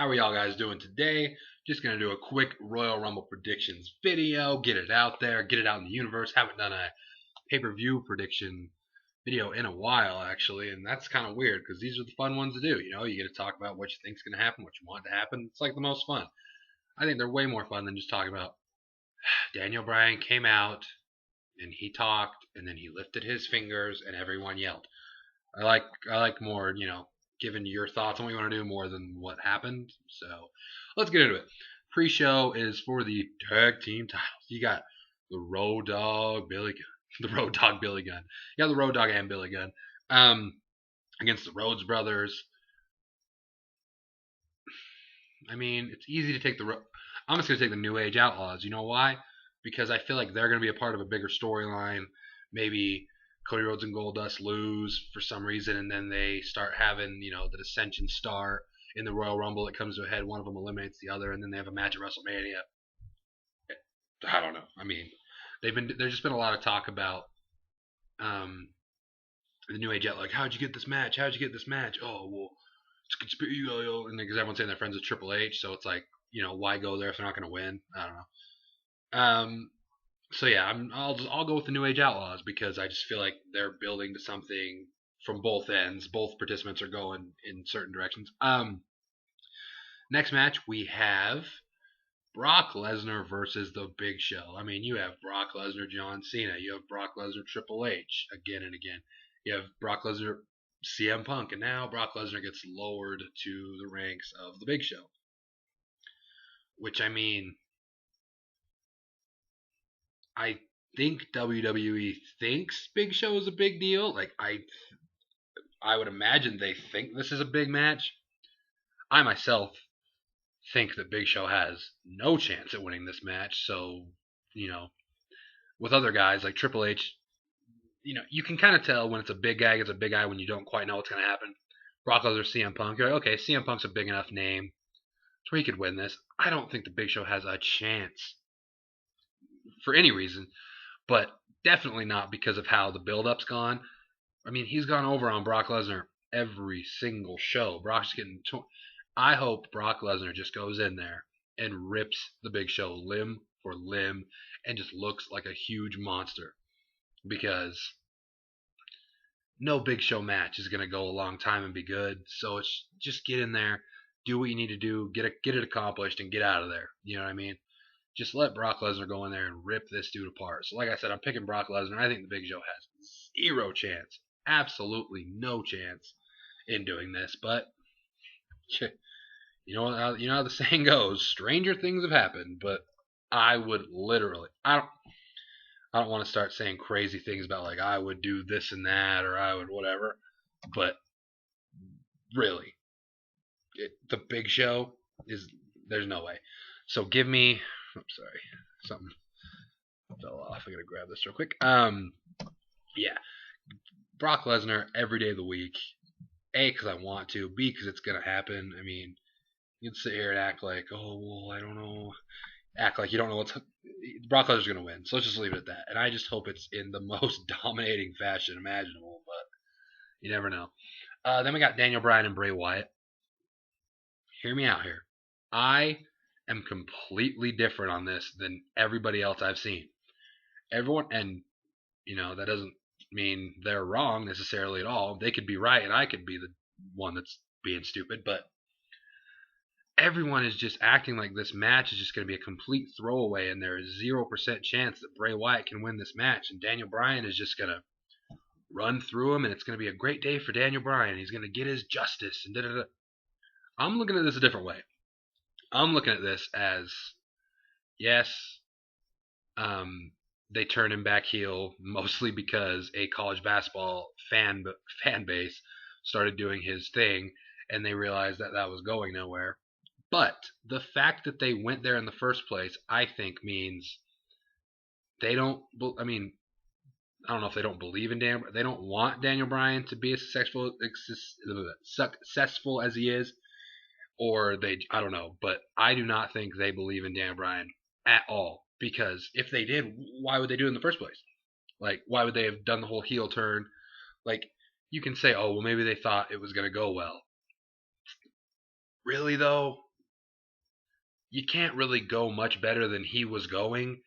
How are y'all guys doing today? Just going to do a quick Royal Rumble predictions video, get it out there, get it out in the universe. Haven't done a pay-per-view prediction video in a while, actually, and that's kind of weird because these are the fun ones to do. You know, you get to talk about what you think's going to happen, what you want to happen. It's like the most fun. I think they're way more fun than just talking about Daniel Bryan came out and he talked and then he lifted his fingers and everyone yelled. I like more, giving your thoughts on what you want to do more than what happened. So let's get into it. Pre-show is for the tag team titles. You got the Road Dogg Billy Gunn. The Road Dogg Billy Gunn. You got the Road Dogg and Billy Gunn. Against the Rhodes brothers. I mean, it's easy to take I'm just going to take the New Age Outlaws. You know why? Because I feel like they're going to be a part of a bigger storyline. Maybe Cody Rhodes and Goldust lose for some reason, and then they start having, the dissension start in the Royal Rumble. It comes to a head. One of them eliminates the other, and then they have a match at WrestleMania. I don't know. I mean, there's just been a lot of talk about the New Age. Like, how'd you get this match? How'd you get this match? Oh, well, it's a conspiracy, and because everyone's saying they're friends with Triple H, so it's like, why go there if they're not going to win? I don't know. So yeah, I'll go with the New Age Outlaws because I just feel like they're building to something from both ends. Both participants are going in certain directions. Next match we have Brock Lesnar versus The Big Show. I mean, you have Brock Lesnar, John Cena. You have Brock Lesnar, Triple H again and again. You have Brock Lesnar, CM Punk, and now Brock Lesnar gets lowered to the ranks of The Big Show. Which, I mean, I think WWE thinks Big Show is a big deal. Like, I would imagine they think this is a big match. I myself think that Big Show has no chance at winning this match. So, with other guys like Triple H, you can kind of tell when it's a big guy against a big guy when you don't quite know what's going to happen. Brock Lesnar, CM Punk. You're like, okay, CM Punk's a big enough name so he could win this. I don't think the Big Show has a chance for any reason, but definitely not because of how the build-up's gone. I mean, he's gone over on Brock Lesnar every single show. Brock's getting I hope Brock Lesnar just goes in there and rips the Big Show limb for limb and just looks like a huge monster, because no Big Show match is going to go a long time and be good. So it's just get in there, do what you need to do, get it accomplished, and get out of there. You know what I mean? Just let Brock Lesnar go in there and rip this dude apart. So like I said, I'm picking Brock Lesnar. I think the Big Show has zero chance. Absolutely no chance in doing this. But you know how the saying goes, stranger things have happened. But I would literally, I don't want to start saying crazy things about like I would do this and that or I would whatever. But really, the Big Show there's no way. So give me. I'm sorry, something fell off. I gotta grab this real quick. Yeah, Brock Lesnar every day of the week. A, because I want to. B, because it's gonna happen. I mean, you can sit here and act like, oh well, I don't know. Act like you don't know what's. Brock Lesnar's gonna win. So let's just leave it at that. And I just hope it's in the most dominating fashion imaginable. But you never know. Then we got Daniel Bryan and Bray Wyatt. Hear me out here. I am completely different on this than everybody else I've seen. Everyone, and that doesn't mean they're wrong necessarily at all. They could be right and I could be the one that's being stupid, but everyone is just acting like this match is just going to be a complete throwaway and there is 0% chance that Bray Wyatt can win this match, and Daniel Bryan is just going to run through him and it's going to be a great day for Daniel Bryan. He's going to get his justice and da-da-da. I'm looking at this a different way. I'm looking at this as, yes, they turned him back heel mostly because a college basketball fan base started doing his thing and they realized that was going nowhere. But the fact that they went there in the first place, I think, means they don't. I mean, I don't know if they don't believe in Daniel. They don't want Daniel Bryan to be as successful as he is. Or I don't know, but I do not think they believe in Daniel Bryan at all. Because if they did, why would they do it in the first place? Like, why would they have done the whole heel turn? Like, you can say, oh, well, maybe they thought it was going to go well. Really, though? you can't really go much better than he was going.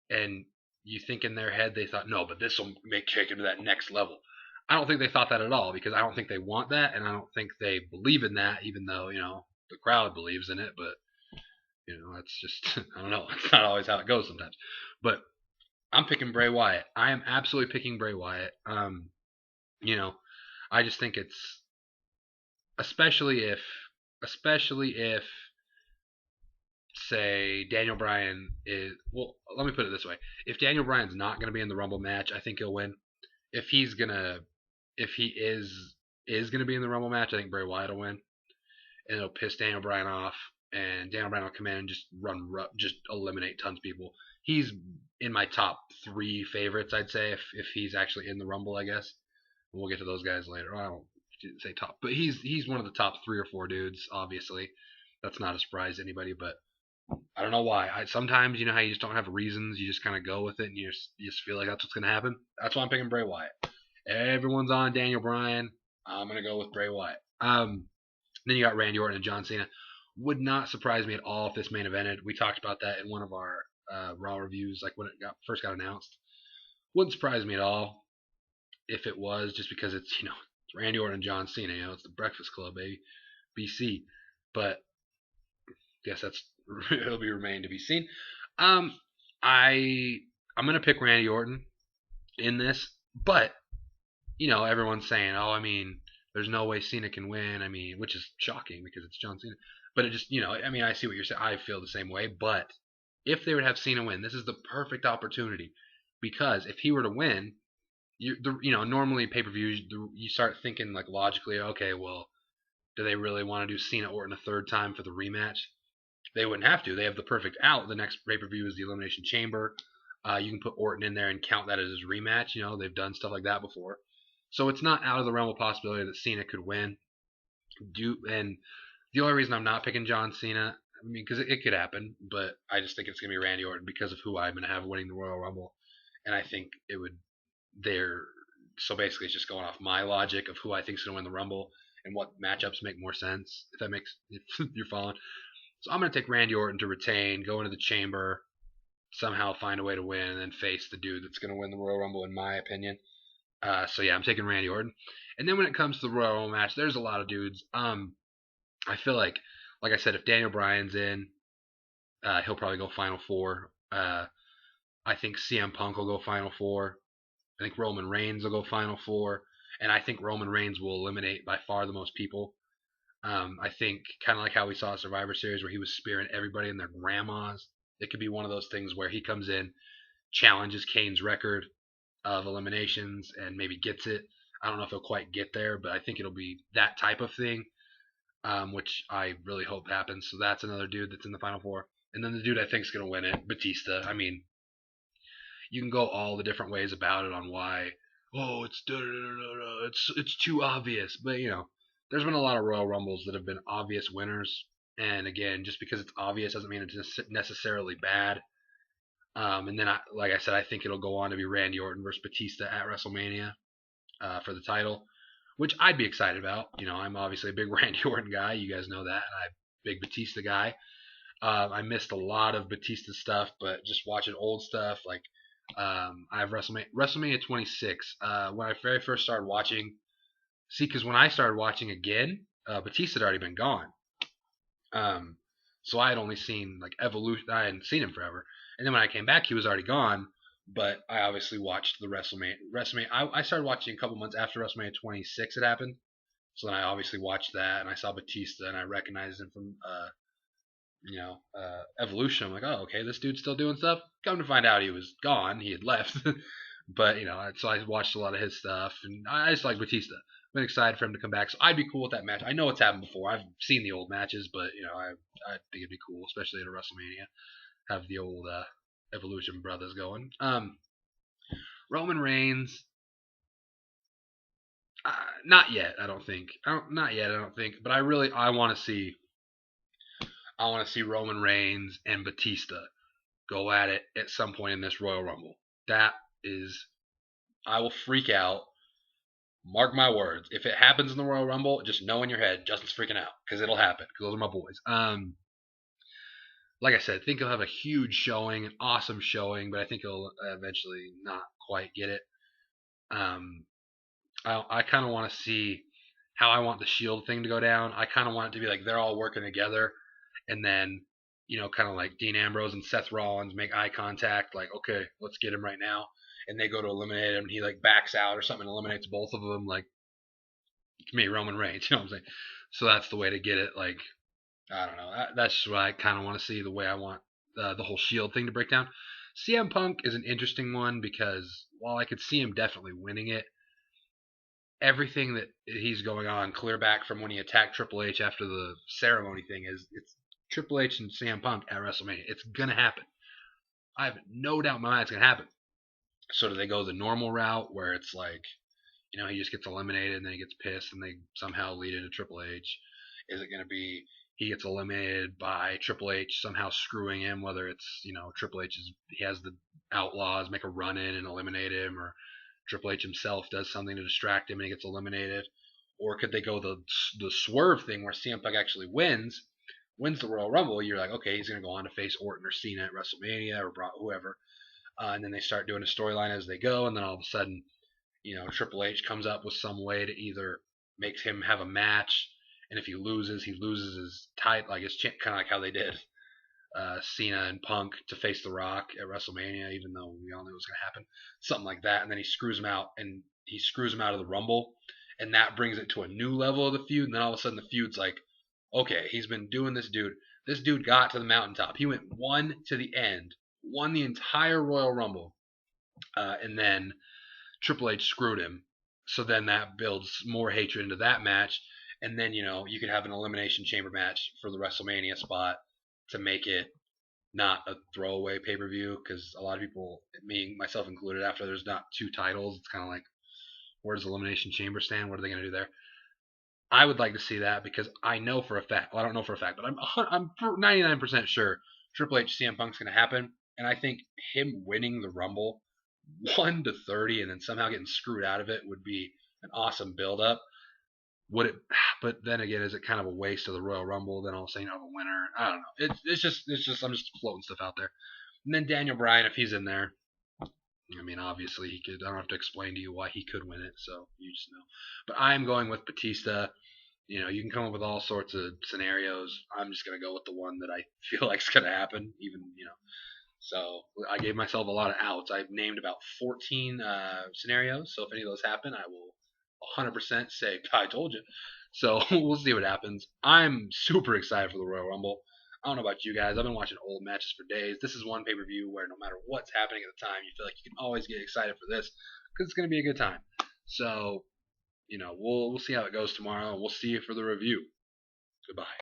And you think in their head they thought, no, but this will make take him to that next level. I don't think they thought that at all, because I don't think they want that, and I don't think they believe in that, even though, the crowd believes in it. But, that's just, I don't know. It's not always how it goes sometimes. But I'm picking Bray Wyatt. I am absolutely picking Bray Wyatt. You know, I just think it's, especially if say Daniel Bryan is, well, let me put it this way. If Daniel Bryan's not going to be in the Rumble match, I think he'll win. If he is going to be in the Rumble match, I think Bray Wyatt will win, and it'll piss Daniel Bryan off, and Daniel Bryan will come in and just eliminate tons of people. He's in my top 3 favorites, I'd say, if he's actually in the Rumble, I guess. We'll get to those guys later. I don't say top, but he's one of the top 3 or 4 dudes. Obviously, that's not a surprise to anybody, but I don't know why. Sometimes, how you just don't have reasons. You just kind of go with it, and you just feel like that's what's going to happen. That's why I'm picking Bray Wyatt. Everyone's on Daniel Bryan. I'm going to go with Bray Wyatt. Then you got Randy Orton and John Cena. Would not surprise me at all if this main evented. We talked about that in one of our Raw reviews, like when it first got announced. Wouldn't surprise me at all if it was, just because it's it's Randy Orton and John Cena. It's the Breakfast Club, baby, BC. But I guess it'll be remain to be seen. I'm gonna pick Randy Orton in this, but everyone's saying, oh, I mean, there's no way Cena can win. I mean, which is shocking because it's John Cena. But it just, I mean, I see what you're saying. I feel the same way. But if they would have Cena win, this is the perfect opportunity, because if he were to win, normally pay-per-views, you start thinking like logically, okay, well, do they really want to do Cena Orton a third time for the rematch? They wouldn't have to. They have the perfect out. The next pay-per-view is the Elimination Chamber. You can put Orton in there and count that as his rematch. They've done stuff like that before. So it's not out of the realm of possibility that Cena could win. And the only reason I'm not picking John Cena, I mean, because it could happen, but I just think it's going to be Randy Orton because of who I'm going to have winning the Royal Rumble. And I think it would, so basically it's just going off my logic of who I think is going to win the Rumble and what matchups make more sense, if you're following. So I'm going to take Randy Orton to retain, go into the chamber, somehow find a way to win, and then face the dude that's going to win the Royal Rumble, in my opinion. So yeah, I'm taking Randy Orton. And then when it comes to the Royal Rumble match, there's a lot of dudes. I feel like I said, if Daniel Bryan's in, he'll probably go Final Four. I think CM Punk will go Final Four. I think Roman Reigns will go Final Four. And I think Roman Reigns will eliminate by far the most people. I think kind of like how we saw at Survivor Series where he was spearing everybody and their grandmas. It could be one of those things where he comes in, challenges Kane's record of eliminations, and maybe gets it. I don't know if he'll quite get there, but I think it'll be that type of thing, which I really hope happens. So that's another dude that's in the Final Four. And then the dude I think is going to win it, Batista. I mean, you can go all the different ways about it on why, it's too obvious. But, there's been a lot of Royal Rumbles that have been obvious winners. And again, just because it's obvious doesn't mean it's necessarily bad. And then, like I said, I think it'll go on to be Randy Orton versus Batista at WrestleMania for the title, which I'd be excited about. I'm obviously a big Randy Orton guy. You guys know that. And I'm a big Batista guy. I missed a lot of Batista stuff, but just watching old stuff, like I have WrestleMania 26. When I very first started watching, because when I started watching again, Batista had already been gone. So I had only seen like Evolution. I hadn't seen him forever. And then when I came back, he was already gone. But I obviously watched the WrestleMania. I started watching a couple months after WrestleMania 26 had happened. So then I obviously watched that, and I saw Batista, and I recognized him from Evolution. I'm like, oh, okay, this dude's still doing stuff. Come to find out, he was gone. He had left. But so I watched a lot of his stuff, and I just like Batista. Been excited for him to come back, so I'd be cool with that match. I know it's happened before. I've seen the old matches, but I think it'd be cool, especially at a WrestleMania, have the old Evolution brothers going. Roman Reigns, not yet. I don't think. Not yet. I don't think. But I want to see. I want to see Roman Reigns and Batista go at it at some point in this Royal Rumble. That is, I will freak out. Mark my words. If it happens in the Royal Rumble, just know in your head, Justin's freaking out, because it'll happen. Because those are my boys. like I said, I think he'll have a huge showing, an awesome showing, but I think he'll eventually not quite get it. I kind of want to see how I want the Shield thing to go down. I kind of want it to be like they're all working together, and then kind of like Dean Ambrose and Seth Rollins make eye contact, like, okay, let's get him right now, and they go to eliminate him, and he like backs out or something, and eliminates both of them, like to me, Roman Reigns. You know what I'm saying? So that's the way to get it. Like, I don't know. That's just what I kind of want to see. The way I want the whole Shield thing to break down. CM Punk is an interesting one because while I could see him definitely winning it, everything that he's going on clear back from when he attacked Triple H after the ceremony thing is it's Triple H and CM Punk at WrestleMania. It's gonna happen. I have no doubt in my mind it's gonna happen. So do they go the normal route where it's like, he just gets eliminated and then he gets pissed and they somehow lead into Triple H? Is it gonna be he gets eliminated by Triple H somehow screwing him, whether it's, Triple H he has the Outlaws make a run in and eliminate him, or Triple H himself does something to distract him and he gets eliminated? Or could they go the swerve thing where CM Punk actually wins the Royal Rumble? You're like, okay, he's going to go on to face Orton or Cena at WrestleMania or whoever. And then they start doing a storyline as they go, and then all of a sudden, Triple H comes up with some way to either make him have a match, and if he loses his title, like it's kind of like how they did Cena and Punk to face The Rock at WrestleMania, even though we all knew it was going to happen. Something like that. And then he screws him out, and he screws him out of the Rumble, and that brings it to a new level of the feud. And then all of a sudden the feud's like, okay, he's been doing this dude. This dude got to the mountaintop. He went one to the end, won the entire Royal Rumble, and then Triple H screwed him. So then that builds more hatred into that match. And then, you could have an Elimination Chamber match for the WrestleMania spot to make it not a throwaway pay-per-view, because a lot of people, me, myself included, after there's not two titles, it's kind of like, where does Elimination Chamber stand? What are they going to do there? I would like to see that because I know for a fact, well, I don't know for a fact, but I'm 99% sure Triple H CM Punk's going to happen, and I think him winning the Rumble 1-30 and then somehow getting screwed out of it would be an awesome build-up. Would it? But then again, is it kind of a waste of the Royal Rumble? Then all of a sudden you have a winner. I don't know. It's just I'm just floating stuff out there. And then Daniel Bryan, if he's in there, I mean, obviously he could. I don't have to explain to you why he could win it, so you just know. But I'm going with Batista. You can come up with all sorts of scenarios. I'm just gonna go with the one that I feel like is gonna happen. So I gave myself a lot of outs. I've named about 14 scenarios. So if any of those happen, I will 100% say, I told you. So we'll see what happens. I'm super excited for the Royal Rumble. I don't know about you guys. I've been watching old matches for days. This is one pay-per-view where no matter what's happening at the time, you feel like you can always get excited for this because it's going to be a good time. So, we'll see how it goes tomorrow, and we'll see you for the review. Goodbye.